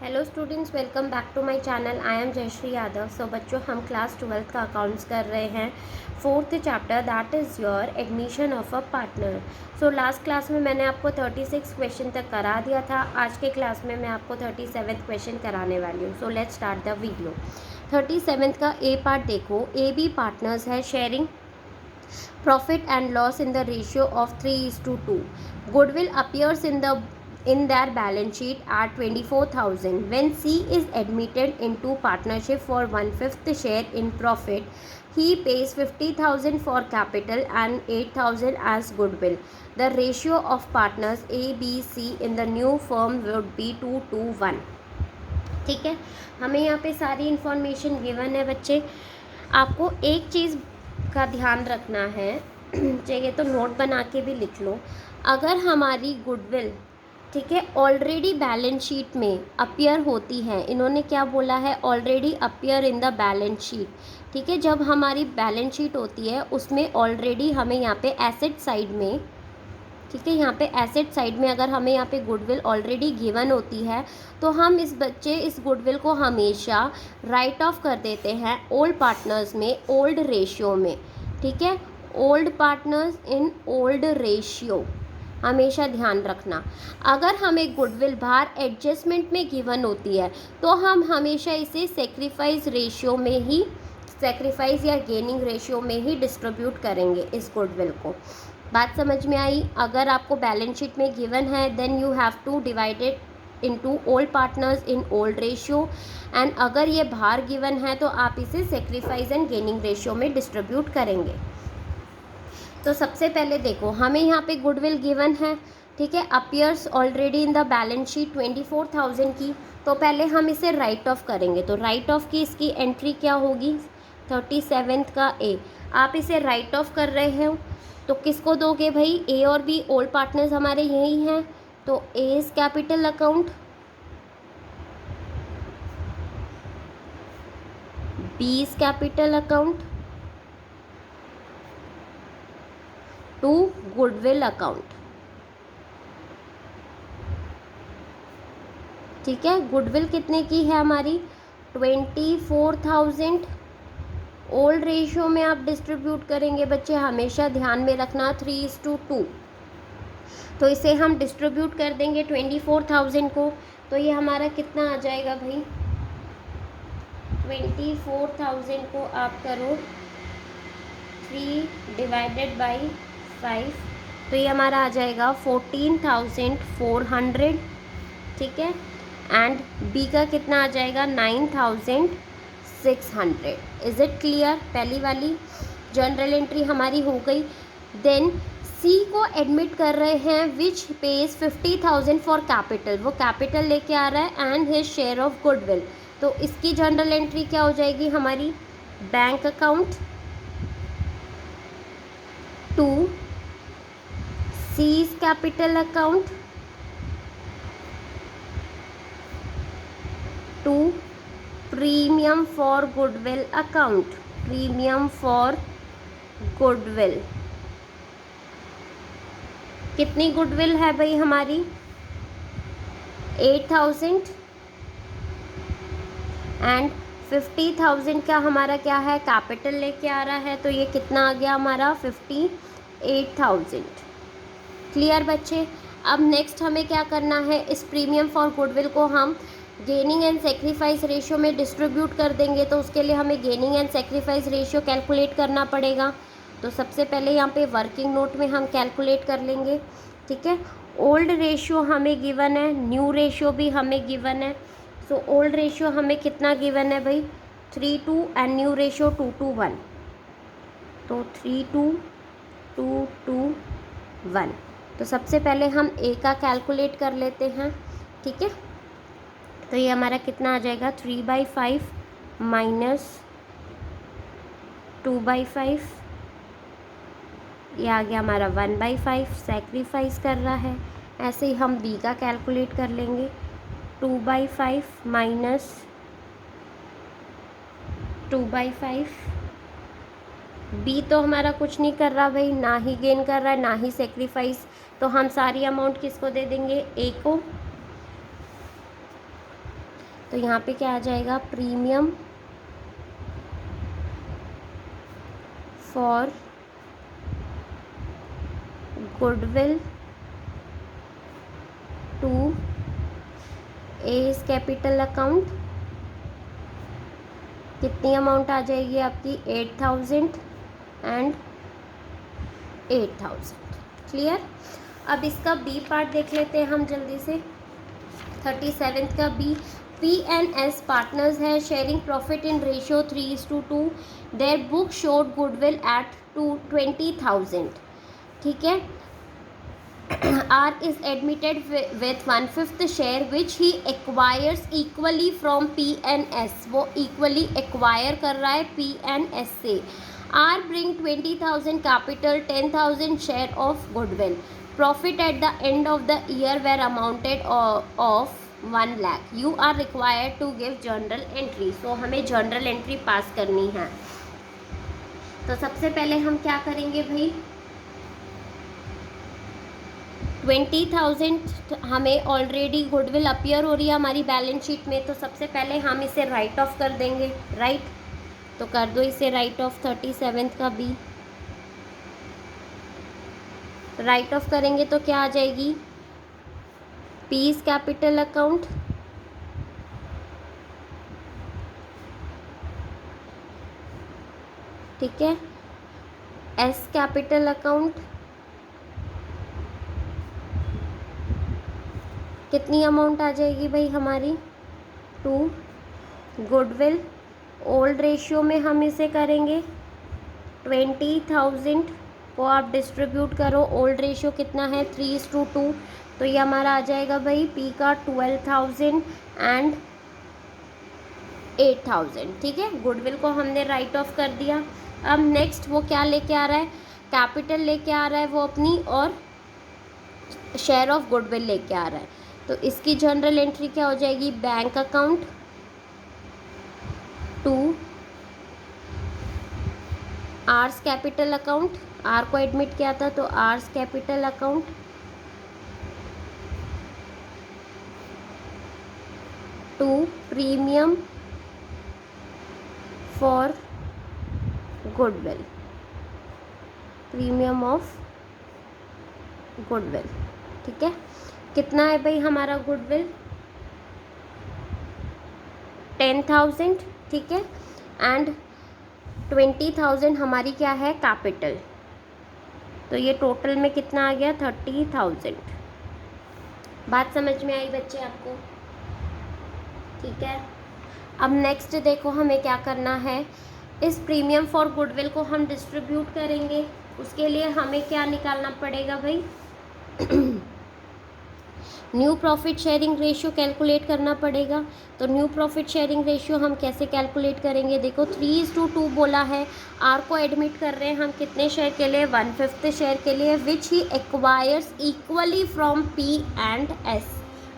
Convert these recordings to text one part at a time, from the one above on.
Hello students, welcome back to my channel. I am Jayashree Yadav. So बच्चों, हम class 12th का accounts कर रहे हैं, 4th chapter, that is your admission of a partner. So last class में मैंने आपको 36 क्वेश्चन तक करा दिया था। आज के क्लास में मैं आपको 37th क्वेश्चन कराने वाली हूँ। So let's start the video. 37th का ए पार्ट देखो। ए बी पार्टनर्स है sharing profit and loss in the ratio of 3:2. Goodwill appears in their balance sheet at 24,000. When C is admitted into partnership for 1/5 share in profit, he pays 50,000 for capital and 8,000 as goodwill. The ratio of partners A, B, C in the new firm would be 2:1. ठीक है, हमें यहाँ पे सारी information given है बच्चे। आपको एक चीज़ का ध्यान रखना है, चाहिए तो नोट बना के भी लिख लो। अगर हमारी गुडविल, ठीक है, ऑलरेडी बैलेंस शीट में अपीयर होती है, इन्होंने क्या बोला है, already appear in the balance sheet. ठीक है, जब हमारी बैलेंस शीट होती है उसमें ऑलरेडी हमें यहाँ पे एसेट साइड में, ठीक है, यहाँ पे एसेट साइड में अगर हमें यहाँ पे गुडविल ऑलरेडी गिवन होती है तो हम इस गुडविल को हमेशा राइट ऑफ कर देते हैं ओल्ड पार्टनर्स में, ओल्ड रेशियो में। ठीक है, old partners in old ratio, हमेशा ध्यान रखना। अगर हमें गुडविल बाहर एडजस्टमेंट में गिवन होती है तो हम हमेशा इसे सेक्रीफाइस रेशियो में ही, सेक्रीफाइस या गेनिंग रेशियो में ही डिस्ट्रीब्यूट करेंगे इस गुडविल को। बात समझ में आई? अगर आपको बैलेंस शीट में गिवन है then you have to divide it into old partners in old ratio, and अगर ये बाहर गिवन है तो आप इसे सेक्रीफाइस एंड गेनिंग रेशियो में डिस्ट्रीब्यूट करेंगे। तो सबसे पहले देखो, हमें यहाँ पे गुडविल गिवन है, ठीक है, appears already in the balance sheet 24,000 की। तो पहले हम इसे राइट ऑफ करेंगे। तो राइट ऑफ की इसकी एंट्री क्या होगी, 37th का ए। आप इसे राइट ऑफ कर रहे हो तो किसको दोगे भाई, ए और बी ओल्ड पार्टनर्स हमारे यही हैं, तो A is capital account, B is capital account, to goodwill account. ठीक है, गुडविल कितने की है हमारी, 24,000। ओल्ड रेशियो में आप डिस्ट्रीब्यूट करेंगे बच्चे, हमेशा ध्यान में रखना 3:2। तो इसे हम डिस्ट्रीब्यूट कर देंगे 24,000 को। तो ये हमारा कितना आ जाएगा भाई, 24,000 को आप करो 3 डिवाइडेड बाई 5, तो ये हमारा आ जाएगा 14,400। ठीक है, एंड बी का कितना आ जाएगा, 9,600। Is it clear? पहली वाली जनरल एंट्री हमारी हो गई। देन सी को एडमिट कर रहे हैं विच पेज 50,000 फॉर कैपिटल, वो कैपिटल लेके आ रहा है and his share of goodwill. तो इसकी जनरल एंट्री क्या हो जाएगी हमारी, bank account to C's capital account to premium for goodwill account, premium for goodwill. कितनी गुडविल है भाई हमारी, 8,000, एंड 50,000 का हमारा क्या है, कैपिटल लेके आ रहा है, तो ये कितना आ गया हमारा, 58,000। क्लियर बच्चे? अब नेक्स्ट हमें क्या करना है, इस प्रीमियम फॉर गुडविल को हम गेनिंग एंड सेक्रीफाइस रेशियो में डिस्ट्रीब्यूट कर देंगे। तो उसके लिए हमें gaining and sacrifice ratio calculate करना पड़ेगा। तो सबसे पहले यहाँ पे वर्किंग नोट में हम कैलकुलेट कर लेंगे। ठीक है, ओल्ड रेशियो हमें गिवन है, न्यू रेशियो भी हमें गिवन है। सो ओल्ड रेशियो हमें कितना गिवन है भाई, 3:2, एंड न्यू रेशियो 2:1। तो 3:2 तो सबसे पहले हम ए का कैलकुलेट कर लेते हैं। ठीक है, तो ये हमारा कितना आ जाएगा, 3/5 माइनस 2/5, ये आ गया हमारा 1/5, सेक्रीफाइस कर रहा है। ऐसे ही हम बी का कैलकुलेट कर लेंगे, 2/5 माइनस 2/5। बी तो हमारा कुछ नहीं कर रहा भाई, ना ही गेन कर रहा है ना ही सेक्रीफाइस, तो हम सारी अमाउंट किसको दे देंगे, ए को। तो यहाँ पे क्या आ जाएगा, premium for goodwill to A's capital account. कितनी अमाउंट आ जाएगी आपकी, 8000 एंड 8000। क्लियर। अब इसका बी पार्ट देख लेते हैं हम जल्दी से। 37 का बी, P&S पार्टनर्स है, sharing profit in ratio 3:2। Their book showed goodwill at 20,000। ठीक है। R is admitted with 1/5 share which he acquires equally from P&S। वो equally acquire कर रहा है P&S से। R bring 20,000 capital, 10,000 share of goodwill। Profit at the end of the year were amounted of 1 lakh। You are required to give journal entry। So हमें journal entry पास करनी है। तो सबसे पहले हम क्या करेंगे भाई, 20,000 हमें ऑलरेडी गुडविल अपीयर हो रही है हमारी बैलेंस शीट में, तो सबसे पहले हम इसे राइट ऑफ कर देंगे। राइट, तो कर दो इसे राइट ऑफ। 37 का बी राइट ऑफ करेंगे तो क्या आ जाएगी, पीस कैपिटल अकाउंट, ठीक है, एस कैपिटल अकाउंट, कितनी अमाउंट आ जाएगी भाई हमारी, 2। गुडविल ओल्ड रेशियो में हम इसे करेंगे 20,000 को आप डिस्ट्रीब्यूट करो। ओल्ड रेशियो कितना है, 3:2। तो ये हमारा आ जाएगा भाई पी का 12,000 एंड 8,000। ठीक है, गुडविल को हमने राइट ऑफ कर दिया। अब नेक्स्ट वो क्या लेके आ रहा है, कैपिटल लेके आ रहा है वो अपनी, और शेयर ऑफ गुडविल लेके आ रहा है। तो इसकी जनरल एंट्री क्या हो जाएगी, bank account 2 R's capital account, R को एडमिट किया था तो R's capital account 2 premium for goodwill, premium of goodwill. ठीक है, कितना है भाई हमारा गुडविल, 10,000। ठीक है, एंड 20,000 हमारी क्या है, कैपिटल। तो ये टोटल में कितना आ गया, 30,000। बात समझ में आई बच्चे आपको। ठीक है, अब नेक्स्ट देखो हमें क्या करना है, इस प्रीमियम फॉर गुडविल को हम डिस्ट्रीब्यूट करेंगे। उसके लिए हमें क्या निकालना पड़ेगा भाई, new profit sharing ratio calculate करना पड़ेगा। तो न्यू प्रॉफिट शेयरिंग रेशियो हम कैसे कैलकुलेट करेंगे, देखो 3:2 बोला है। आर को एडमिट कर रहे हैं हम कितने शेयर के लिए, 1/5 शेयर के लिए, विच ही एक्वायर्स इक्वली फ्रॉम P&S।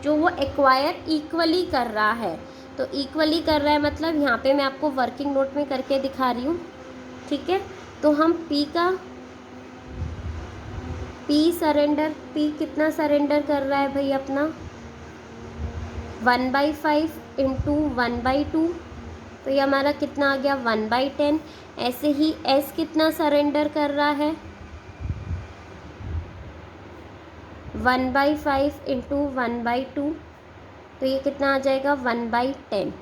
जो वो एक्वायर इक्वली कर रहा है, तो इक्वली कर रहा है मतलब यहाँ पे मैं आपको वर्किंग नोट में करके दिखा रही हूँ। ठीक है, तो हम पी सरेंडर, पी कितना सरेंडर कर रहा है भाई अपना, 1/5 इंटू 1/2। तो ये हमारा कितना आ गया, 1/10। ऐसे ही एस कितना सरेंडर कर रहा है, 1/5 इंटू 1/2। तो ये कितना आ जाएगा, 1/10।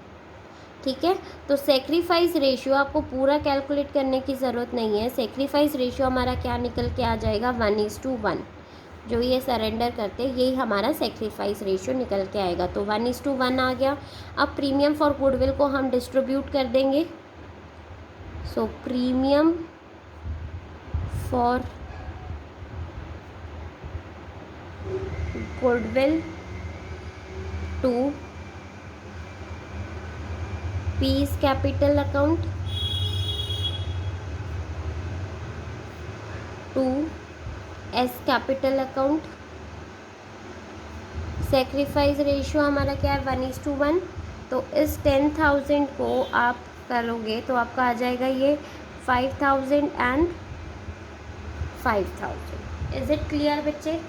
ठीक है, तो सेक्रीफाइस रेशियो आपको पूरा कैलकुलेट करने की ज़रूरत नहीं है। सेक्रीफाइस रेशियो हमारा क्या निकल के आ जाएगा, 1:1। जो ये सरेंडर करते हैं यही हमारा सेक्रीफाइस रेशियो निकल के आएगा। तो 1:1 आ गया। अब प्रीमियम फॉर गुडविल को हम डिस्ट्रीब्यूट कर देंगे। सो premium for goodwill to piece capital account 2 S capital account. Sacrifice ratio हमारा क्या है, 1:1। तो इस 10,000 को आप करोगे तो आपका आ जाएगा ये 5,000 एंड 5,000। इज इट क्लियर बच्चे।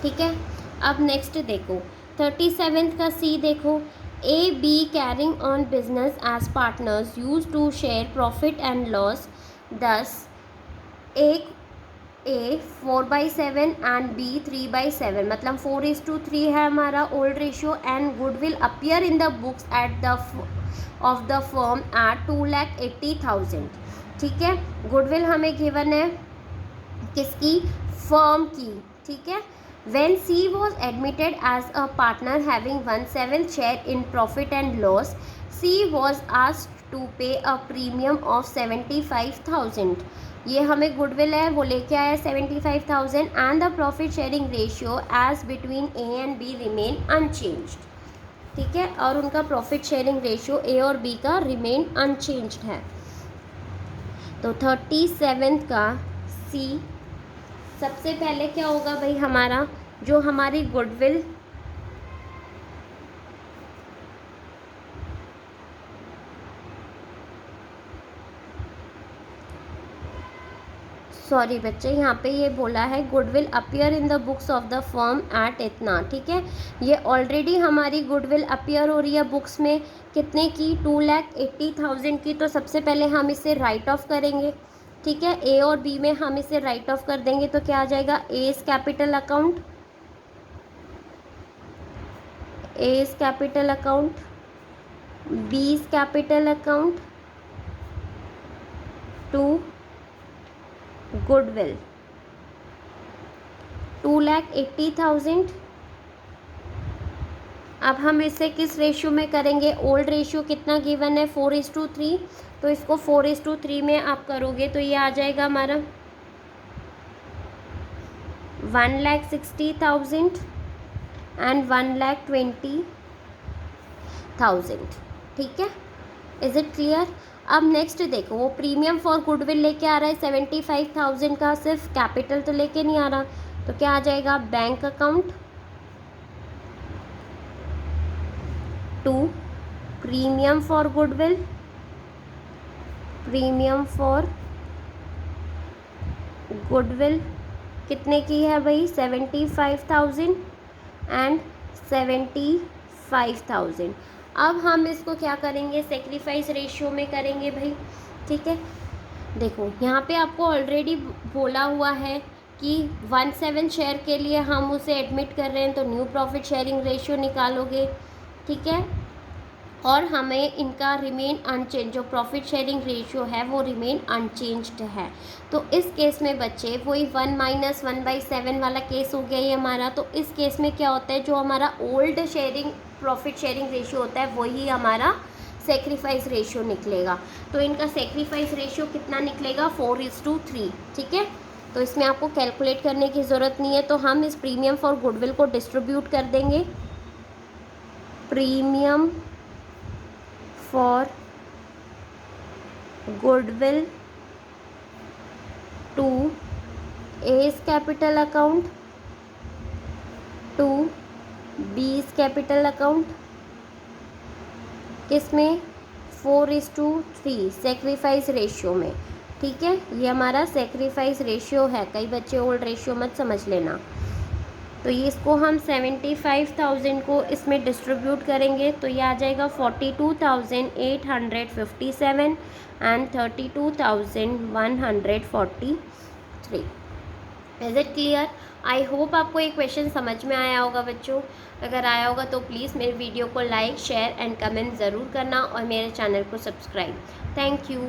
ठीक है, अब नेक्स्ट देखो 37 का सी देखो, A, B carrying on business as partners used to share profit and loss. Thus, A 4/7 and B 3/7, मतलब 4:3 है हमारा old ratio. And goodwill appear in the books at the of the firm at 2,80,000. ठीक है, goodwill हमें given है किसकी, firm की. ठीक है. When C was admitted as a partner having 1/7 share in profit and loss, C was asked to pay a premium of 75,000. ये हमें गुडविल है वो लेके आया 75,000 and the profit sharing ratio as between A and B remain unchanged. ठीक है, और उनका प्रॉफिट शेयरिंग रेशियो A और B का रिमेन अनचेंज्ड है. तो 37 का C सबसे पहले क्या होगा भाई, हमारा जो हमारी गुडविल सॉरी बच्चे, यहाँ पे ये बोला है goodwill appear in the books of the firm at इतना. ठीक है, ये ऑलरेडी हमारी गुडविल अपीयर हो रही है बुक्स में कितने की, 2,80,000 की. तो सबसे पहले हम इसे राइट ऑफ करेंगे. ठीक है, ए और बी में हम इसे राइट ऑफ कर देंगे तो क्या आ जाएगा, A's capital account, A's capital account, B's capital account to goodwill 2,80,000. अब हम इसे किस रेशियो में करेंगे, ओल्ड रेशियो कितना गिवन है 4:3. तो इसको 4:3 में आप करोगे तो ये आ जाएगा हमारा 1,60,000 एंड 1,20,000. ठीक है, इज इट क्लियर. अब नेक्स्ट देखो, वो प्रीमियम फॉर गुडविल लेके आ रहा है 75,000 का, सिर्फ कैपिटल तो लेके नहीं आ रहा. तो क्या आ जाएगा, bank account to premium for goodwill, premium for goodwill कितने की है भाई, 75,000 एंड 75,000. अब हम इसको क्या करेंगे, सेक्रीफाइस रेशियो में करेंगे भाई. ठीक है, देखो यहाँ पे आपको ऑलरेडी बोला हुआ है कि 1/7 शेयर के लिए हम उसे एडमिट कर रहे हैं तो न्यू प्रॉफिट शेयरिंग रेशियो निकालोगे. ठीक है, और हमें इनका रिमेन अनचेंज, जो प्रॉफिट शेयरिंग रेशियो है वो रिमेन अनचेंज्ड है. तो इस केस में बच्चे वही 1 - 1/7 वाला केस हो गया ये हमारा. तो इस केस में क्या होता है, जो हमारा old sharing profit sharing ratio होता है वही हमारा सेक्रीफाइस रेशियो निकलेगा. तो इनका सेक्रीफाइस रेशियो कितना निकलेगा, 4:3. ठीक है, तो इसमें आपको कैलकुलेट करने की ज़रूरत नहीं है. तो हम इस प्रीमियम फॉर गुडविल को डिस्ट्रीब्यूट कर देंगे. Premium for goodwill to A's capital account to B's capital account, किसमें 4:3 सेक्रीफाइस रेशियो में. ठीक है, ये हमारा सेक्रीफाइस रेशियो है, कई बच्चे ओल्ड रेशियो मत समझ लेना. तो ये इसको हम 75,000 को इसमें डिस्ट्रीब्यूट करेंगे तो ये आ जाएगा 42,857 and 32,143. Is it clear. I hope आपको ये क्वेश्चन समझ में आया होगा बच्चों. अगर आया होगा तो प्लीज़ मेरे वीडियो को लाइक, शेयर एंड कमेंट ज़रूर करना और मेरे चैनल को सब्सक्राइब. Thank you.